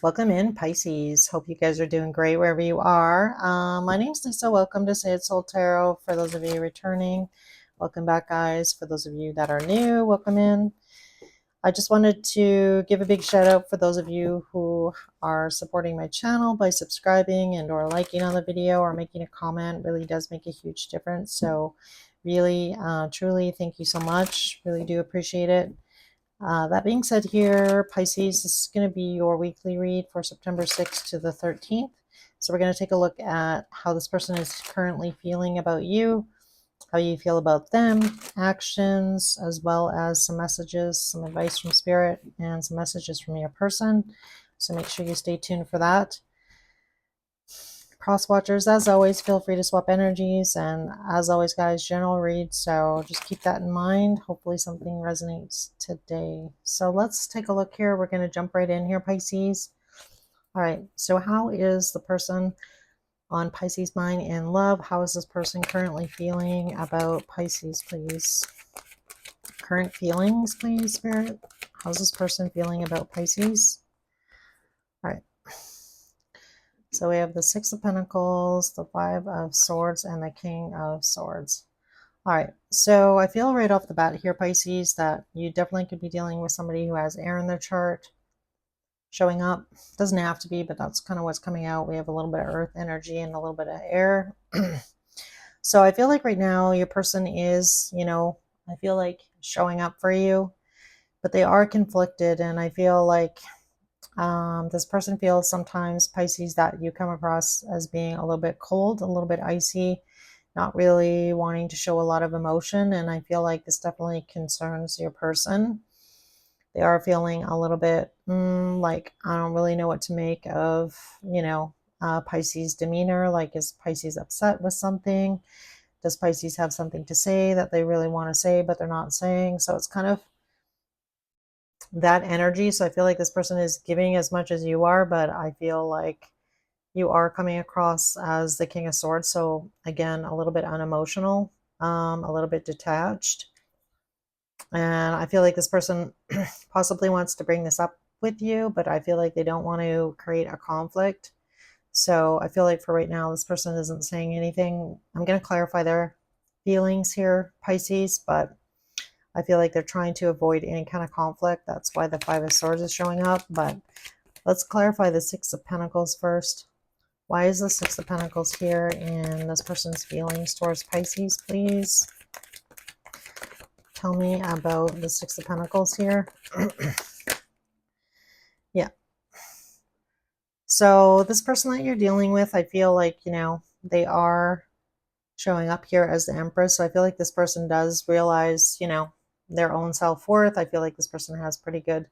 Welcome in, Pisces. Hope you guys are doing great wherever you are. My name's Lisa. Welcome to Say It Soul Tarot. For those of you returning, welcome back, guys. For those of you that are new, welcome in. I just wanted to give a big shout out for those of you who are supporting my channel by subscribing and or liking on the video or making a comment. Really does make a huge difference. So really, truly, thank you so much. Really do appreciate it. That being said here, Pisces, this is going to be your weekly read for September 6th to the 13th. So we're going to take a look at how this person is currently feeling about you, how you feel about them, actions, as well as some messages, some advice from Spirit, and some messages from your person. So make sure you stay tuned for that. Cross watchers, as always, feel free to swap energies, and as always, guys, general read, so just keep that in mind. Hopefully something resonates today. So let's take a look here. We're going to jump right in here, Pisces. All right, so how is the person on Pisces mind in love? How is this person currently feeling about Pisces, please? Current feelings, please, Spirit. How's this person feeling about Pisces? All right. So we have the Six of Pentacles, the Five of Swords, and the King of Swords. All right, so I feel right off the bat here, Pisces, that you definitely could be dealing with somebody who has air in their chart showing up. Doesn't have to be, but that's kind of what's coming out. We have a little bit of earth energy and a little bit of air. So I feel like right now your person is, I feel like showing up for you, but they are conflicted. And I feel like this person feels sometimes, Pisces, that you come across as being a little bit cold, a little bit icy, not really wanting to show a lot of emotion. And I feel like this definitely concerns your person. They are feeling a little bit like, I don't really know what to make of, Pisces demeanor. Like, is Pisces upset with something? Does Pisces have something to say that they really want to say, but they're not saying? So it's kind of that energy. So I feel like this person is giving as much as you are, but I feel like you are coming across as the King of Swords. So again, a little bit unemotional, a little bit detached. And I feel like this person possibly wants to bring this up with you, but I feel like they don't want to create a conflict. So I feel like for right now, this person isn't saying anything. I'm going to clarify their feelings here, Pisces, but I feel like they're trying to avoid any kind of conflict. That's why the Five of Swords is showing up. But let's clarify the Six of Pentacles first. Why is the Six of Pentacles here in this person's feelings towards Pisces, please? Tell me about the Six of Pentacles here. Yeah. So this person that you're dealing with, I feel like, they are showing up here as the Empress. So I feel like this person does realize, their own self-worth. I feel like this person has pretty good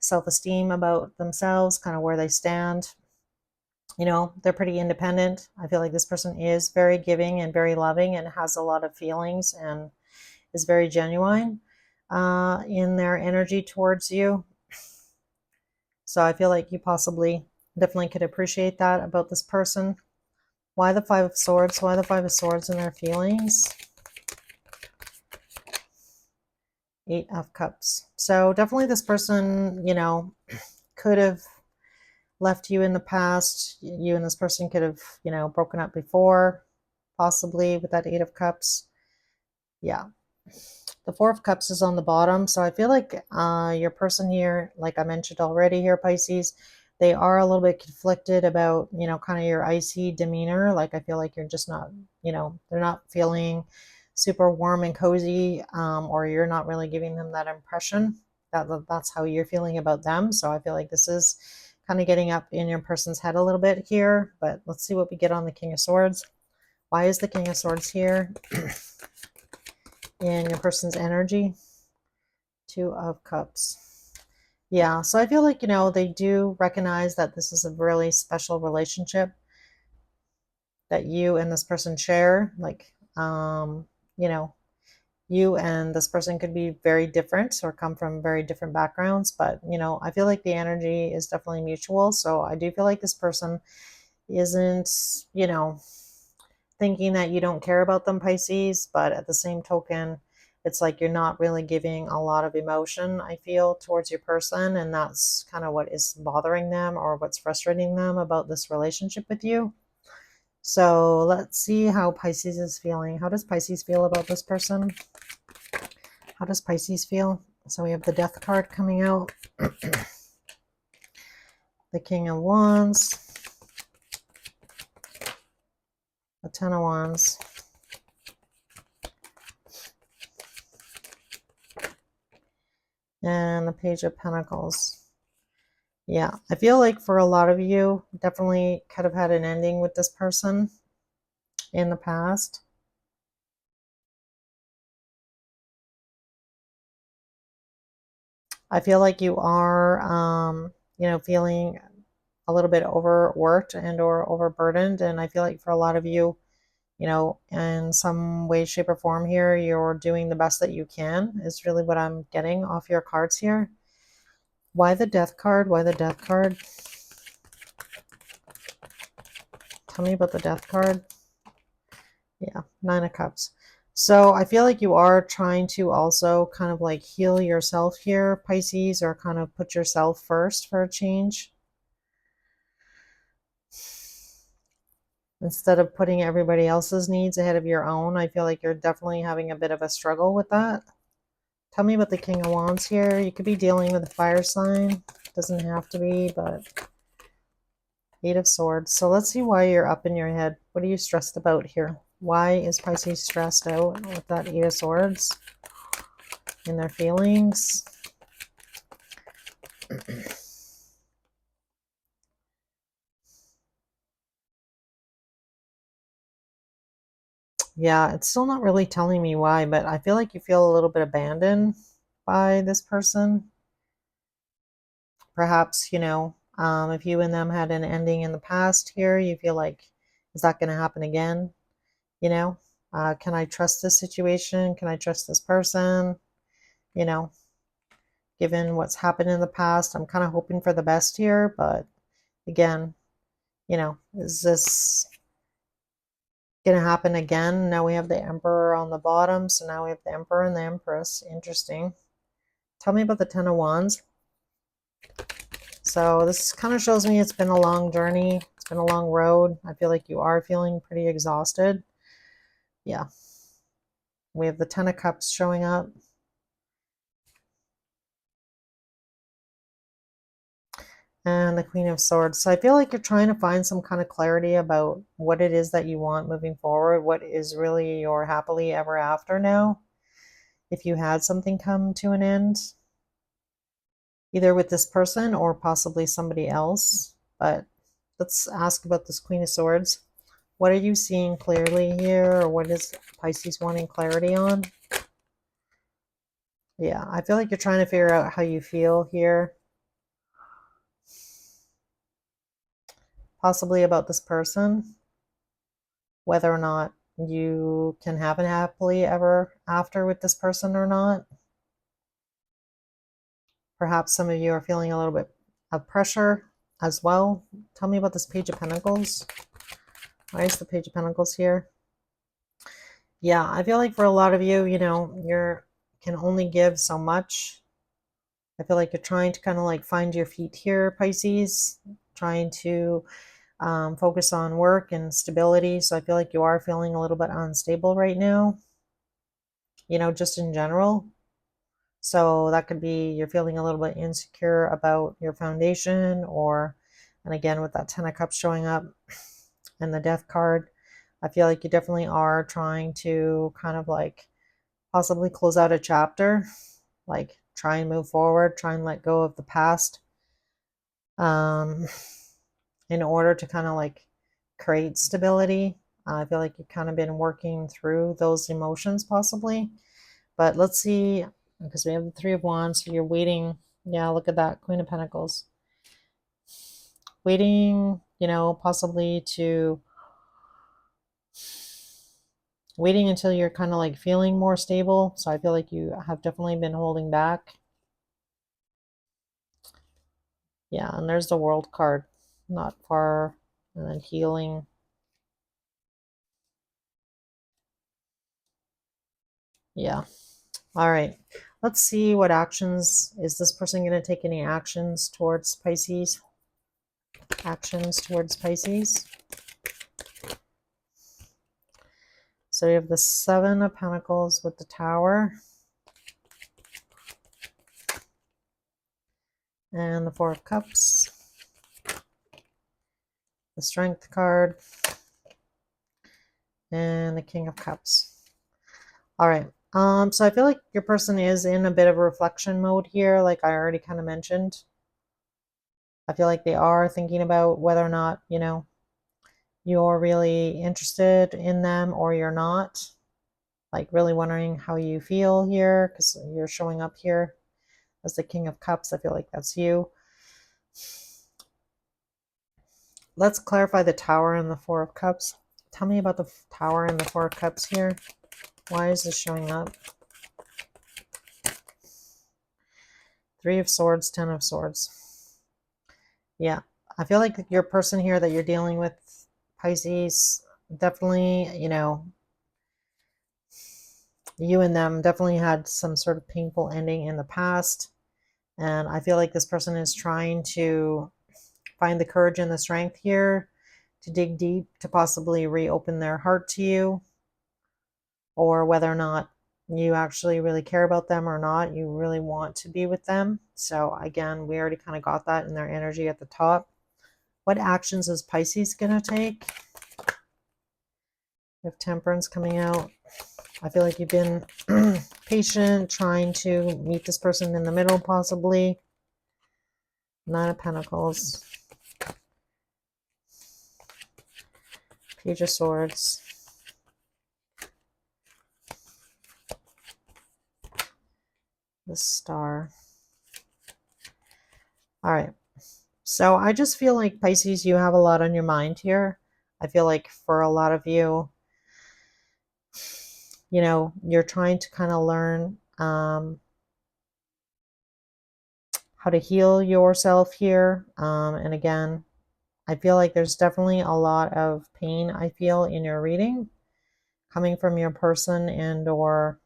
self-esteem about themselves, kind of where they stand. They're pretty independent. I feel like this person is very giving and very loving and has a lot of feelings and is very genuine in their energy towards you. So I feel like you possibly definitely could appreciate that about this person. Why the Five of Swords? Why the Five of Swords in their feelings? Eight of Cups. So definitely this person, could have left you in the past. You and this person could have, broken up before, possibly with that Eight of Cups. Yeah. The Four of Cups is on the bottom. So I feel like your person here, like I mentioned already here, Pisces, they are a little bit conflicted about, kind of your icy demeanor. Like I feel like you're just not, they're not feeling super warm and cozy, or you're not really giving them that impression. That's how you're feeling about them. So I feel like this is kind of getting up in your person's head a little bit here. But let's see what we get on the King of Swords. Why is the King of Swords here in your person's energy? Two of Cups. Yeah, so I feel like, they do recognize that this is a really special relationship that you and this person share. Like, you and this person could be very different or come from very different backgrounds, but, I feel like the energy is definitely mutual. So I do feel like this person isn't, thinking that you don't care about them, Pisces, but at the same token, it's like you're not really giving a lot of emotion, I feel, towards your person, and that's kind of what is bothering them or what's frustrating them about this relationship with you. So let's see how Pisces is feeling. How does Pisces feel about this person? How does Pisces feel? So we have the Death card coming out, the King of Wands, the Ten of Wands, and the Page of Pentacles. Yeah, I feel like for a lot of you, definitely could have had an ending with this person in the past. I feel like you are, feeling a little bit overworked and or overburdened. And I feel like for a lot of you, in some way, shape, or form here, you're doing the best that you can is really what I'm getting off your cards here. Why the Death card? Why the Death card? Tell me about the Death card. Yeah, Nine of Cups. So I feel like you are trying to also kind of like heal yourself here, Pisces, or kind of put yourself first for a change. Instead of putting everybody else's needs ahead of your own. I feel like you're definitely having a bit of a struggle with that. Tell me about the King of Wands here. You could be dealing with a fire sign. Doesn't have to be, but Eight of Swords. So let's see why you're up in your head. What are you stressed about here? Why is Pisces stressed out with that Eight of Swords in their feelings? Yeah, it's still not really telling me why, but I feel like you feel a little bit abandoned by this person. Perhaps, if you and them had an ending in the past here, you feel like, is that going to happen again? Can I trust this situation? Can I trust this person? You know, given what's happened in the past, I'm kind of hoping for the best here, but again, is this going to happen again? Now we have the Emperor on the bottom, so now we have the Emperor and the Empress. Interesting. Tell me about the Ten of Wands. So this kind of shows me it's been a long journey. It's been a long road. I feel like you are feeling pretty exhausted. Yeah. We have the Ten of Cups showing up. And the Queen of Swords. So I feel like you're trying to find some kind of clarity about what it is that you want moving forward. What is really your happily ever after now? If you had something come to an end, either with this person or possibly somebody else. But let's ask about this Queen of Swords. What are you seeing clearly here, or what is Pisces wanting clarity on? Yeah, I feel like you're trying to figure out how you feel here. Possibly about this person. Whether or not you can have a happily ever after with this person or not. Perhaps some of you are feeling a little bit of pressure as well. Tell me about this Page of Pentacles. Why is the Page of Pentacles here? Yeah, I feel like for a lot of you, you can only give so much. I feel like you're trying to kind of like find your feet here, Pisces, trying to focus on work and stability. So I feel like you are feeling a little bit unstable right now, just in general. So that could be you're feeling a little bit insecure about your foundation, and again, with that Ten of Cups showing up and the Death card, I feel like you definitely are trying to kind of like possibly close out a chapter, like try and move forward, try and let go of the past, um, in order to kind of like create stability. I feel like you've kind of been working through those emotions possibly. But let's see, because we have the Three of Wands, so you're waiting. Yeah, look at that, Queen of Pentacles. Waiting, possibly to waiting until you're kind of like feeling more stable. So I feel like you have definitely been holding back. Yeah, and there's the World card, not far, and then healing. Yeah. All right. Let's see what actions. Is this person going to take any actions towards Pisces? Actions towards Pisces. So we have the Seven of Pentacles with the Tower. And the Four of Cups. The Strength card. And the King of Cups. All right. So I feel like your person is in a bit of a reflection mode here, like I already kind of mentioned. I feel like they are thinking about whether or not, you're really interested in them or you're not. Like really wondering how you feel here because you're showing up here as the King of Cups. I feel like that's you. Let's clarify the Tower and the Four of Cups. Tell me about the Tower and the Four of Cups here. Why is this showing up? Three of Swords, Ten of Swords. Yeah, I feel like your person here that you're dealing with, Pisces, definitely, you and them definitely had some sort of painful ending in the past. And I feel like this person is trying to find the courage and the strength here to dig deep, to possibly reopen their heart to you, or whether or not you actually really care about them or not, you really want to be with them. So again, we already kind of got that in their energy at the top. What actions is Pisces going to take? We have Temperance coming out. I feel like you've been patient, trying to meet this person in the middle, possibly. Nine of Pentacles. Page of Swords. The Star. All right. So I just feel like, Pisces, you have a lot on your mind here. I feel like for a lot of you, you're trying to kind of learn how to heal yourself here. And again, I feel like there's definitely a lot of pain I feel in your reading coming from your person and or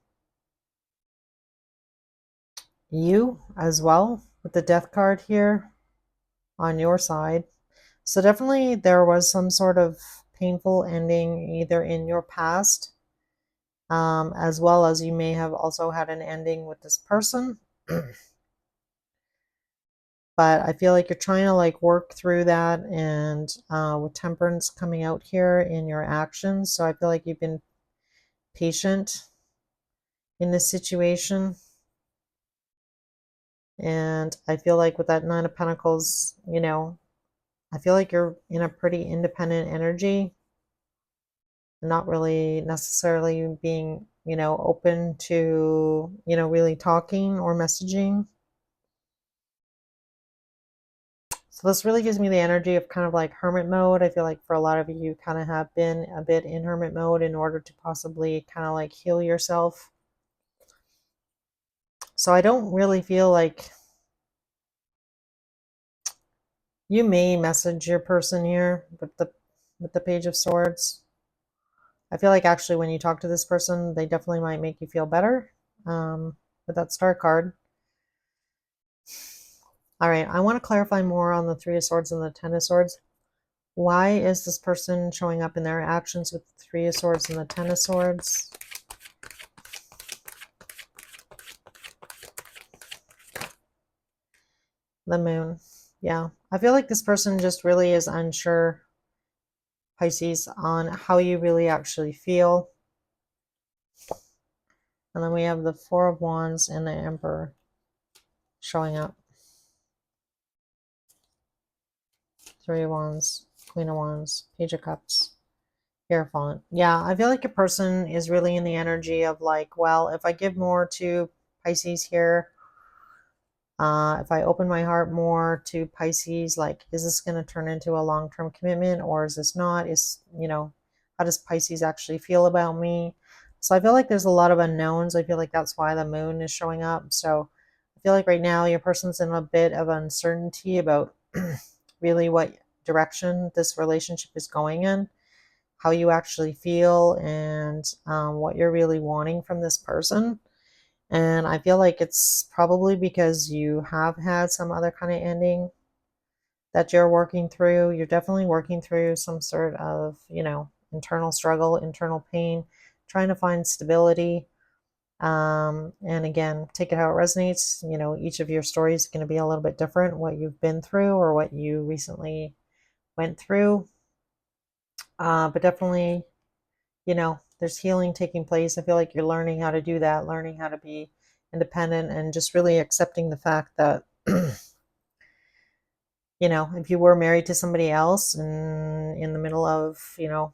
you as well with the Death card here on your side. So definitely there was some sort of painful ending either in your past, as well as you may have also had an ending with this person. But I feel like you're trying to like work through that, and with Temperance coming out here in your actions. So I feel like you've been patient in this situation. And I feel like with that Nine of Pentacles, I feel like you're in a pretty independent energy, not really necessarily being, open to, really talking or messaging. So this really gives me the energy of kind of like hermit mode. I feel like for a lot of you, you kind of have been a bit in hermit mode in order to possibly kind of like heal yourself. So I don't really feel like you may message your person here with the Page of Swords. I feel like actually when you talk to this person, they definitely might make you feel better with that Star card. All right, I want to clarify more on the Three of Swords and the Ten of Swords. Why is this person showing up in their actions with the Three of Swords and the Ten of Swords? The Moon. Yeah, I feel like this person just really is unsure, Pisces, on how you really actually feel. And then we have the Four of Wands and the Emperor showing up. Three of Wands, Queen of Wands, Page of Cups, Hierophant. Yeah, I feel like a person is really in the energy of like, well, if I give more to Pisces here, if I open my heart more to Pisces, like, is this going to turn into a long-term commitment or is this not? How does Pisces actually feel about me? So I feel like there's a lot of unknowns. I feel like that's why the Moon is showing up. So I feel like right now your person's in a bit of uncertainty about really what direction this relationship is going in, how you actually feel, and what you're really wanting from this person. And I feel like it's probably because you have had some other kind of ending that you're working through. You're definitely working through some sort of, internal struggle, internal pain, trying to find stability. And again, take it how it resonates. Each of your stories is going to be a little bit different, what you've been through or what you recently went through. But definitely, there's healing taking place. I feel like you're learning how to do that, learning how to be independent, and just really accepting the fact that, if you were married to somebody else and in the middle of,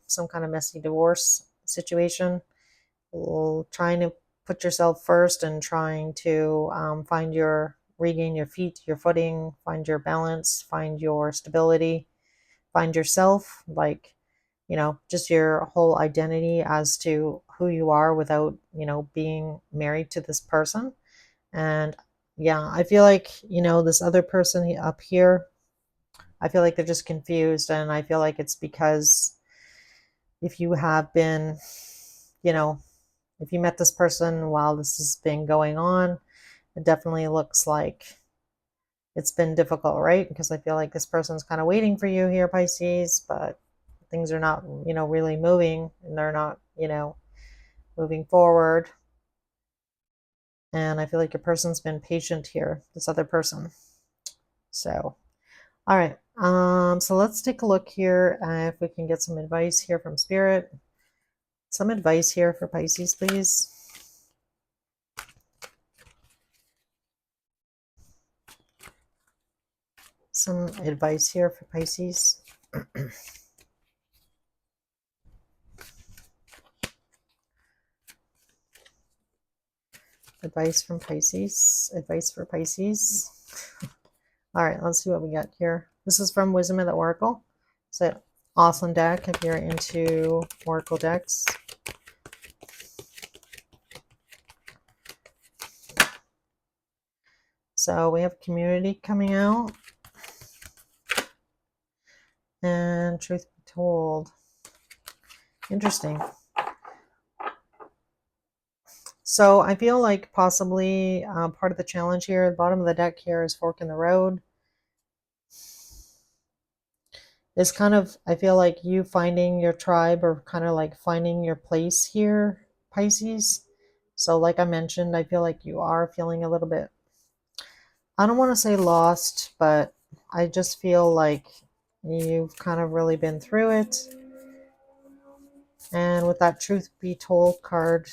some kind of messy divorce situation, trying to put yourself first and trying to regain your feet, your footing, find your balance, find your stability, find yourself, like, just your whole identity as to who you are without, being married to this person. And yeah, I feel like, this other person up here, I feel like they're just confused. And I feel like it's because if you have been, you know, if you met this person while this has been going on, it definitely looks like it's been difficult, right? Because I feel like this person's kind of waiting for you here, Pisces, but things are not, really moving, and they're not, moving forward. And I feel like your person's been patient here, this other person. So, all right. So let's take a look here if we can get some advice here from Spirit. Some advice here for Pisces, please. Some advice here for Pisces. Advice from Pisces. Advice for Pisces. All right, let's see what we got here. This is from Wisdom of the Oracle. It's an awesome deck if you're into Oracle decks. So we have community coming out. And truth be told. Interesting. So I feel like possibly part of the challenge here, the bottom of the deck here is fork in the road. It's kind of, I feel like you finding your tribe or kind of like finding your place here, Pisces. So like I mentioned, I feel like you are feeling a little bit, I don't want to say lost, but I just feel like you've kind of really been through it. And with that truth be told card,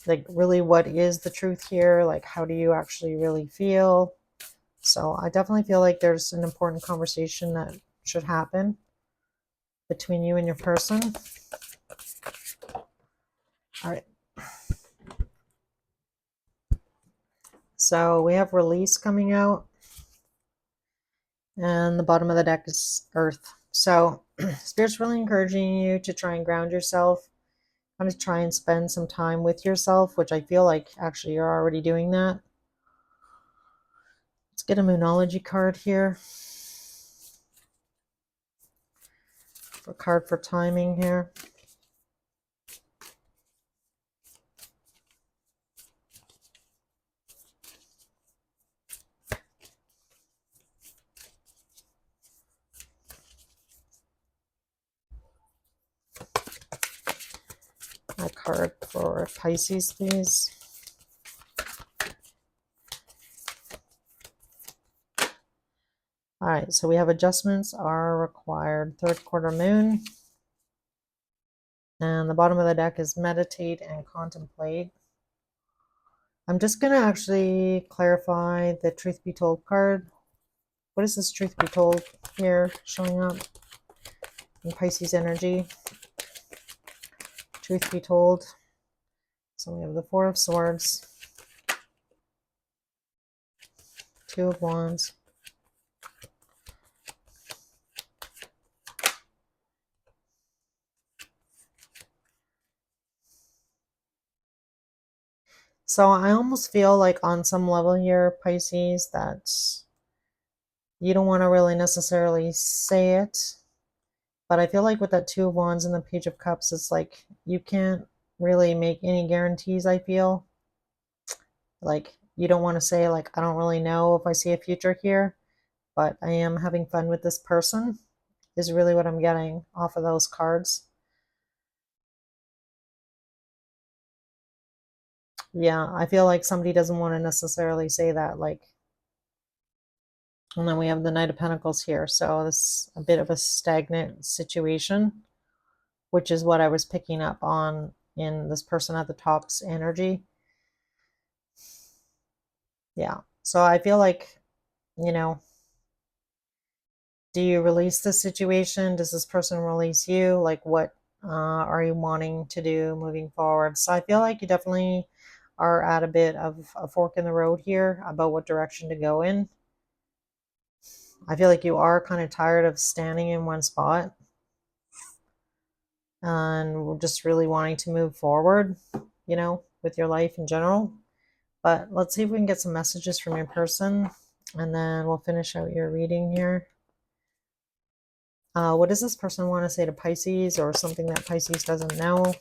like really what is the truth here? Like how do you actually really feel? So I definitely feel like there's an important conversation that should happen between you and your person. All right. So we have release coming out. And the bottom of the deck is earth. So Spirit's really encouraging you to try and ground yourself. Kind of try and spend some time with yourself, which I feel like actually you're already doing that. Let's get a Moonology card here. A card for timing here. A card for Pisces, please. All right, so we have adjustments are required. Third quarter moon. And the bottom of the deck is meditate and contemplate. I'm just going to actually clarify the truth be told card. What is this truth be told here showing up in Pisces energy? Truth be told. So we have the Four of Swords, Two of Wands, so I almost feel like on some level here, Pisces, that you don't want to really necessarily say it, but I feel like with that Two of Wands and the Page of Cups, it's like you can't really make any guarantees, I feel. Like, you don't want to say, like, I don't really know if I see a future here, but I am having fun with this person, is really what I'm getting off of those cards. Yeah, I feel like somebody doesn't want to necessarily say that, like, and then we have the Knight of Pentacles here. So this is a bit of a stagnant situation, which is what I was picking up on in this person at the top's energy. Yeah. So I feel like, you know, do you release the situation? Does this person release you? Like, what are you wanting to do moving forward? So I feel like you definitely are at a bit of a fork in the road here about what direction to go in. I feel like you are kind of tired of standing in one spot and we're just really wanting to move forward, with your life in general. But let's see if we can get some messages from your person, and then we'll finish out your reading here. What does this person want to say to Pisces, or something that Pisces doesn't know?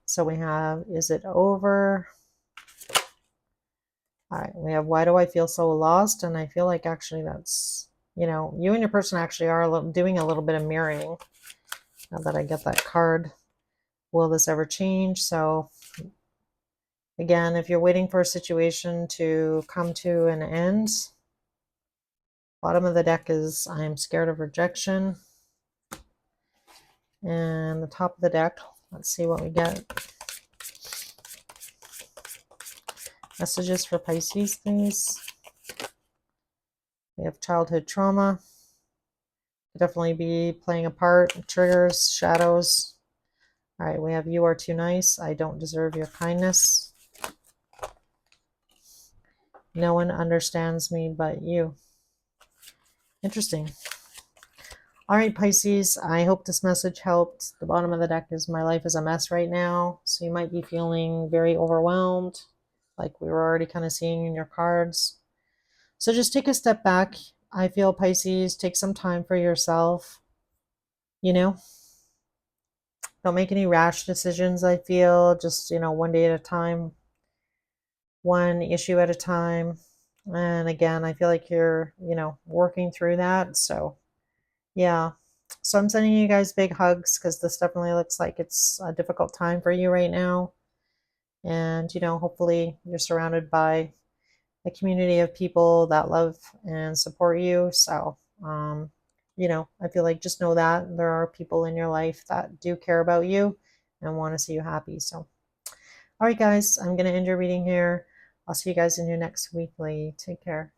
So we have, is it over? All right, we have, why do I feel so lost? And I feel like actually that's, you and your person actually are doing a little bit of mirroring. Now that I get that card, will this ever change? So again, if you're waiting for a situation to come to an end, bottom of the deck is I am scared of rejection. And the top of the deck, let's see what we get. Messages for Pisces, please. We have childhood trauma. Could definitely be playing a part. Triggers, shadows. All right, we have you are too nice. I don't deserve your kindness. No one understands me but you. Interesting. All right, Pisces, I hope this message helped. The bottom of the deck is my life is a mess right now. So you might be feeling very overwhelmed, like we were already kind of seeing in your cards. So just take a step back. I feel, Pisces, take some time for yourself. Don't make any rash decisions, I feel. Just, one day at a time, one issue at a time. And again, I feel like you're, working through that. So yeah. So I'm sending you guys big hugs because this definitely looks like it's a difficult time for you right now. And, hopefully you're surrounded by a community of people that love and support you. So, I feel like just know that there are people in your life that do care about you and want to see you happy. So, all right, guys, I'm going to end your reading here. I'll see you guys in your next weekly. Take care.